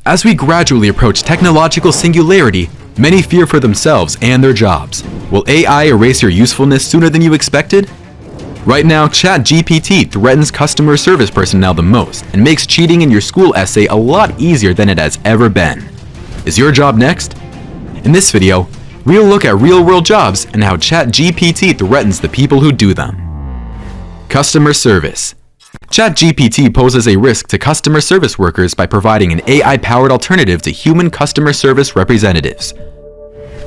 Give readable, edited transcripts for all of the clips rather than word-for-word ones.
As we gradually approach technological singularity, many fear for themselves and their jobs. Will AI erase your usefulness sooner than you expected? Right now, ChatGPT threatens customer service personnel the most and makes cheating in your school essay a lot easier than it has ever been. Is your job next? In this video, we'll look at real-world jobs and how ChatGPT threatens the people who do them. Customer service. ChatGPT poses a risk to customer service workers by providing an AI-powered alternative to human customer service representatives.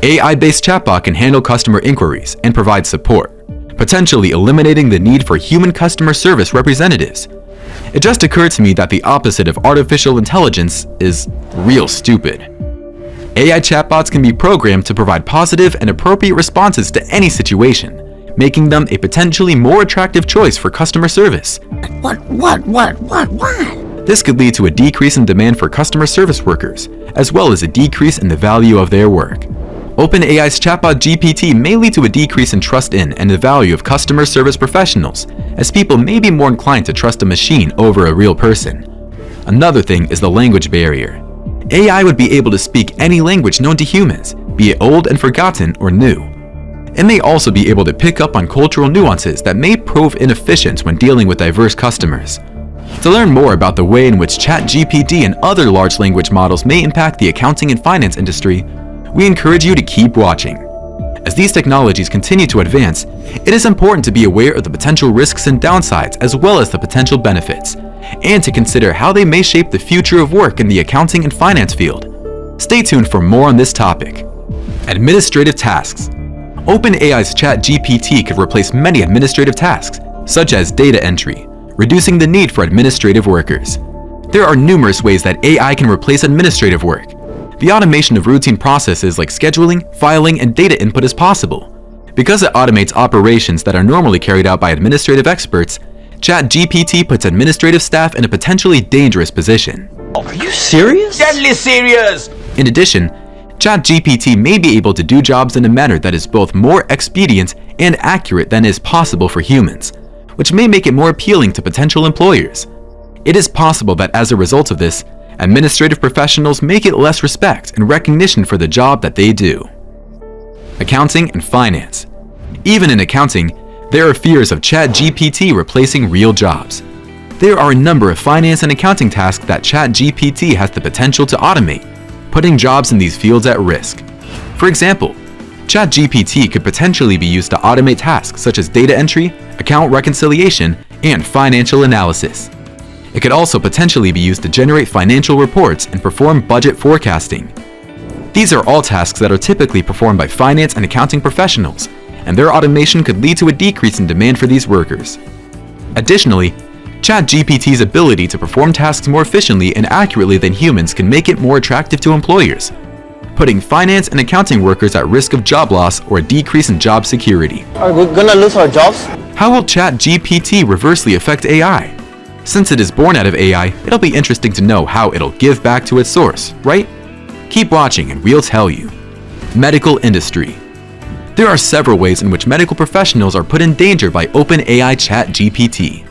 AI-based chatbot can handle customer inquiries and provide support, potentially eliminating the need for human customer service representatives. It just occurred to me that the opposite of artificial intelligence is real stupid. AI chatbots can be programmed to provide positive and appropriate responses to any situation, making them a potentially more attractive choice for customer service. What? This could lead to a decrease in demand for customer service workers, as well as a decrease in the value of their work. OpenAI's chatbot GPT may lead to a decrease in trust in and the value of customer service professionals, as people may be more inclined to trust a machine over a real person. Another thing is the language barrier. AI would be able to speak any language known to humans, be it old and forgotten or new. It may also be able to pick up on cultural nuances that may prove inefficient when dealing with diverse customers. To learn more about the way in which ChatGPT and other large language models may impact the accounting and finance industry, we encourage you to keep watching. As these technologies continue to advance, it is important to be aware of the potential risks and downsides as well as the potential benefits, and to consider how they may shape the future of work in the accounting and finance field. Stay tuned for more on this topic. Administrative tasks. OpenAI's ChatGPT could replace many administrative tasks, such as data entry, reducing the need for administrative workers. There are numerous ways that AI can replace administrative work. The automation of routine processes like scheduling, filing, and data input is possible. Because it automates operations that are normally carried out by administrative experts, ChatGPT puts administrative staff in a potentially dangerous position. Are you serious? Deadly serious! In addition, ChatGPT may be able to do jobs in a manner that is both more expedient and accurate than is possible for humans, which may make it more appealing to potential employers. It is possible that as a result of this, administrative professionals may get less respect and recognition for the job that they do. Accounting and finance. Even in accounting, there are fears of ChatGPT replacing real jobs. There are a number of finance and accounting tasks that ChatGPT has the potential to automate, putting jobs in these fields at risk. For example, ChatGPT could potentially be used to automate tasks such as data entry, account reconciliation, and financial analysis. It could also potentially be used to generate financial reports and perform budget forecasting. These are all tasks that are typically performed by finance and accounting professionals, and their automation could lead to a decrease in demand for these workers. Additionally, ChatGPT's ability to perform tasks more efficiently and accurately than humans can make it more attractive to employers, putting finance and accounting workers at risk of job loss or a decrease in job security. Are we gonna lose our jobs? How will ChatGPT reversely affect AI? Since it is born out of AI, it'll be interesting to know how it'll give back to its source, right? Keep watching and we'll tell you. Medical industry. There are several ways in which medical professionals are put in danger by OpenAI ChatGPT.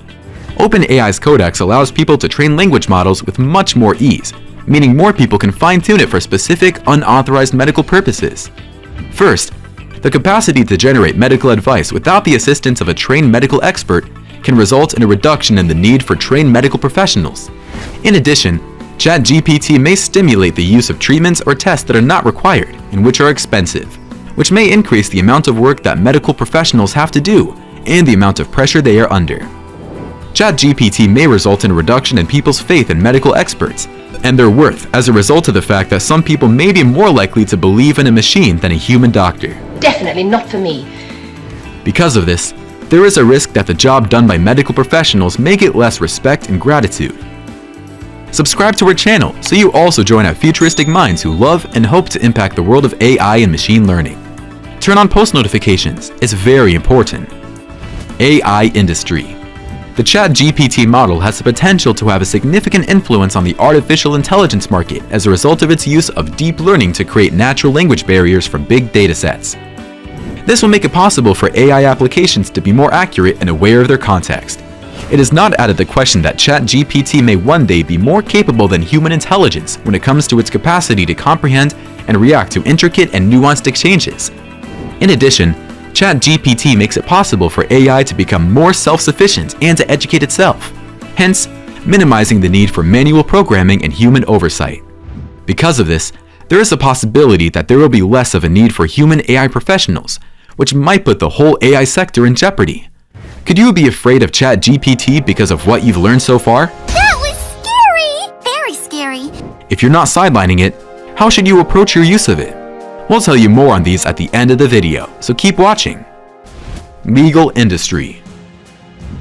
OpenAI's Codex allows people to train language models with much more ease, meaning more people can fine-tune it for specific, unauthorized medical purposes. First, the capacity to generate medical advice without the assistance of a trained medical expert can result in a reduction in the need for trained medical professionals. In addition, ChatGPT may stimulate the use of treatments or tests that are not required and which are expensive, which may increase the amount of work that medical professionals have to do and the amount of pressure they are under. ChatGPT may result in a reduction in people's faith in medical experts and their worth as a result of the fact that some people may be more likely to believe in a machine than a human doctor. Definitely not for me. Because of this, there is a risk that the job done by medical professionals may get less respect and gratitude. Subscribe to our channel so you also join our futuristic minds who love and hope to impact the world of AI and machine learning. Turn on post notifications, it's very important. AI industry. The ChatGPT model has the potential to have a significant influence on the artificial intelligence market as a result of its use of deep learning to create natural language barriers from big data sets. This will make it possible for AI applications to be more accurate and aware of their context. it is not out of the question that ChatGPT may one day be more capable than human intelligence when it comes to its capacity to comprehend and react to intricate and nuanced exchanges. In addition, ChatGPT makes it possible for AI to become more self-sufficient and to educate itself, hence minimizing the need for manual programming and human oversight. Because of this, there is a possibility that there will be less of a need for human AI professionals, which might put the whole AI sector in jeopardy. Could you be afraid of ChatGPT because of what you've learned so far? That was scary! Very scary. If you're not sidelining it, how should you approach your use of it? We'll tell you more on these at the end of the video, so keep watching. Legal industry.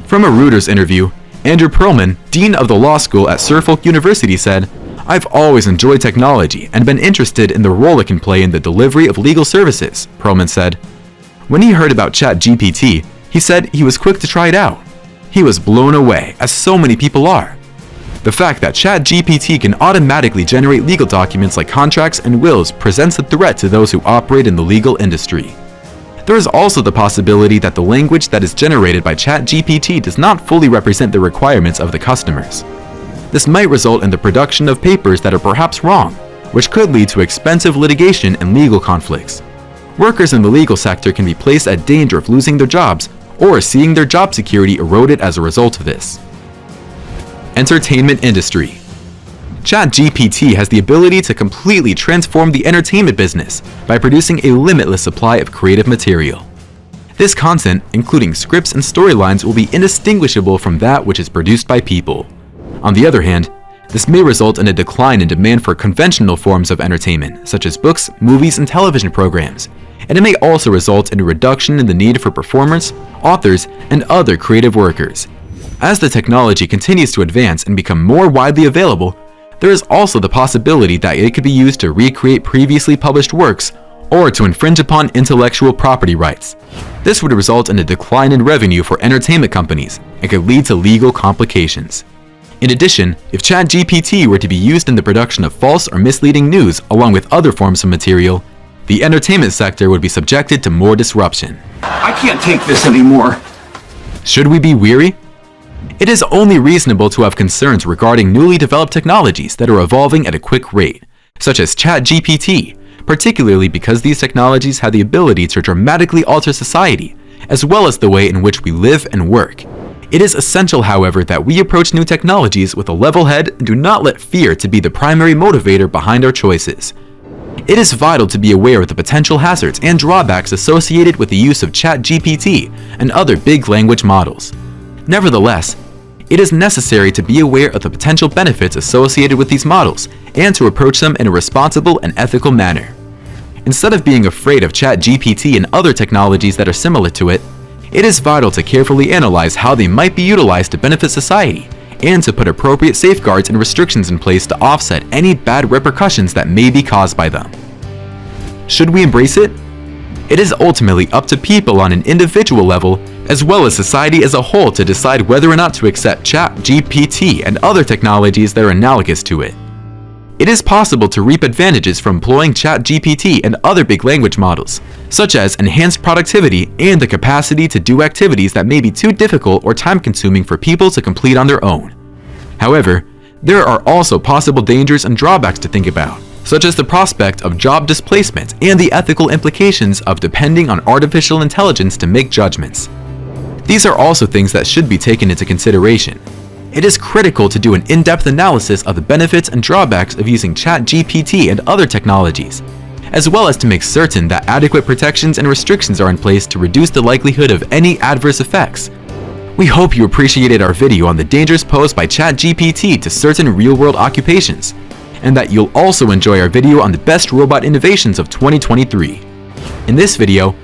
From a Reuters interview, Andrew Perlman, Dean of the Law School at Suffolk University, said, "I've always enjoyed technology and been interested in the role it can play in the delivery of legal services," Perlman said. When he heard about ChatGPT, he said he was quick to try it out. He was blown away, as so many people are. The fact that ChatGPT can automatically generate legal documents like contracts and wills presents a threat to those who operate in the legal industry. There is also the possibility that the language that is generated by ChatGPT does not fully represent the requirements of the customers. This might result in the production of papers that are perhaps wrong, which could lead to expensive litigation and legal conflicts. Workers in the legal sector can be placed at danger of losing their jobs or seeing their job security eroded as a result of this. Entertainment industry. ChatGPT has the ability to completely transform the entertainment business by producing a limitless supply of creative material. This content, including scripts and storylines, will be indistinguishable from that which is produced by people. On the other hand, this may result in a decline in demand for conventional forms of entertainment, such as books, movies, and television programs, and it may also result in a reduction in the need for performers, authors, and other creative workers. As the technology continues to advance and become more widely available, there is also the possibility that it could be used to recreate previously published works or to infringe upon intellectual property rights. This would result in a decline in revenue for entertainment companies and could lead to legal complications. In addition, if ChatGPT were to be used in the production of false or misleading news along with other forms of material, the entertainment sector would be subjected to more disruption. I can't take this anymore. Should we be weary? It is only reasonable to have concerns regarding newly developed technologies that are evolving at a quick rate, such as ChatGPT, particularly because these technologies have the ability to dramatically alter society, as well as the way in which we live and work. It is essential, however, that we approach new technologies with a level head and do not let fear to be the primary motivator behind our choices. It is vital to be aware of the potential hazards and drawbacks associated with the use of ChatGPT and other big language models. Nevertheless, it is necessary to be aware of the potential benefits associated with these models and to approach them in a responsible and ethical manner. Instead of being afraid of ChatGPT and other technologies that are similar to it, it is vital to carefully analyze how they might be utilized to benefit society and to put appropriate safeguards and restrictions in place to offset any bad repercussions that may be caused by them. Should we embrace it? It is ultimately up to people on an individual level, as well as society as a whole, to decide whether or not to accept ChatGPT and other technologies that are analogous to it. It is possible to reap advantages from employing ChatGPT and other big language models, such as enhanced productivity and the capacity to do activities that may be too difficult or time-consuming for people to complete on their own. However, there are also possible dangers and drawbacks to think about, such as the prospect of job displacement and the ethical implications of depending on artificial intelligence to make judgments. These are also things that should be taken into consideration. It is critical to do an in-depth analysis of the benefits and drawbacks of using ChatGPT and other technologies, as well as to make certain that adequate protections and restrictions are in place to reduce the likelihood of any adverse effects. We hope you appreciated our video on the dangers posed by ChatGPT to certain real-world occupations, and that you'll also enjoy our video on the best robot innovations of 2023. In this video,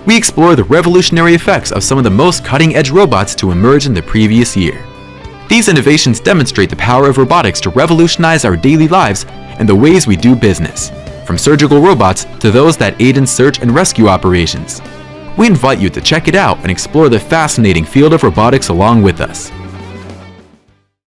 we explore the revolutionary effects of some of the most cutting-edge robots to emerge in the previous year. These innovations demonstrate the power of robotics to revolutionize our daily lives and the ways we do business, from surgical robots to those that aid in search and rescue operations. We invite you to check it out and explore the fascinating field of robotics along with us.